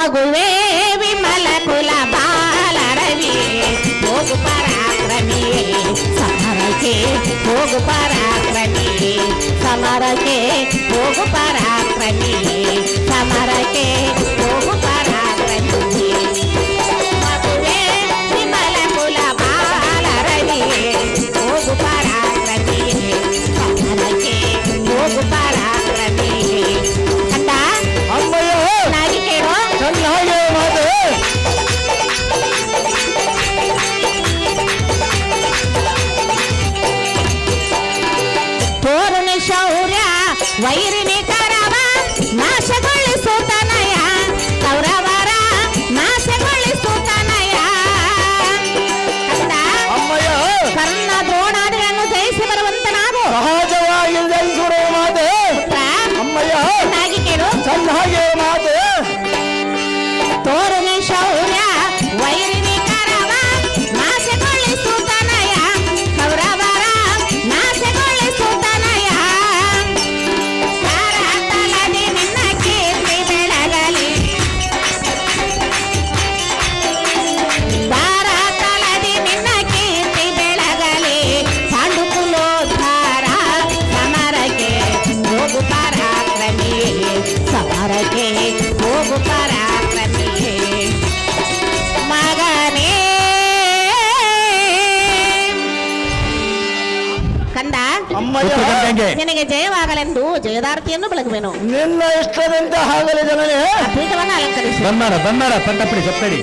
ಮಗುವೇ ವಿಮಲ ಕುಲ ಬಾಲರವಿಯೇ ಹೋಗು ಪರಾಕ್ರಮಿಯೇ ಸಮರಕ್ಕೆ ಹೋಗು ಪರಾಕ್ರಮಿಯೇ ಸಮರಕ್ಕೆ ಹೋಗು ಪರಾಕ್ರಮಿಯೇ ಸಮರಕ್ಕೆ ಹೋಗು ಪರಾಕ್ರಮಿಯೇ ಮಗುವೇ ವಿಮಲ ಕುಲ ಬಾಲರವಿಯೇ ಹೋಗು ಪರಾಕ್ರಮಿಯೇ ಸಮರಕ್ಕೆ ಹೋಗು ಪರಾಕ್ರಮಿಯೇ ಕಂದ ನಾಗಿ ಕೇಳೋ ತೋರುನಿ ಶೌರ್ಯ ವೈರಿನಿ ಕರವ ನಾಶಗೊಳಿಸುತ್ತನಯ ಕೌರವರ ನಾಶಗೊಳಿಸುತ್ತನಯ ಕರ್ಣ ದ್ರೋಣಾದಿಗಳನ್ನು ಜಯಿಸಿ ಬರುವಂತ ನಾವು ಸಹಜವಾಗಿ ಜಯಿಸುವ ಮಾತೆ ನಾಗಿ ಕೇಳು ಚೆನ್ನಾಗಿ ಮಾತೆ ತೋರುನಿ ಶೌರ್ಯ ವೈರಿನಿ ಕರವ ನಾಶಗೊಳಿಸುತ್ತನಯ ಕೌರವರ ನಾಶಗೊಳಿಸುತ್ತನಯ ತಾರತಲದಿ ನಿನ್ನ ಕೀರ್ತಿ ಬೆಳಗಲಿ ತಾರತಲದಿ ನಿನ್ನ ಕೀರ್ತಿ ಬೆಳಗಲಿ ಪಾಂಡುಕುಲೋದ್ಧಾರ ಸಮರಕ್ಕೆ ಹೋಗು ಪರಾಕ್ರಮಿಯೇ ಸಮರಕ್ಕೆ ಹೋಗು ಪರಾಕ್ರಮಿಯೇ ಮಗನೇ ಕಂದ ನಿನಗೆ ಜಯವಾಗಲೆಂದು ಜಯದಾರ್ತಿಯನ್ನು ಬೆಳಗುವೆನು ನಿನ್ನ ಇಷ್ಟದಂತೆ ಆಗಲಿ ಜನನೇ ಪೀಠವನ್ನು ಅಲಂಕರಿಸಿ ಬಂದಾರ ಪಟ್ಟಪಡಿ ಸಪ್ಪಡಿ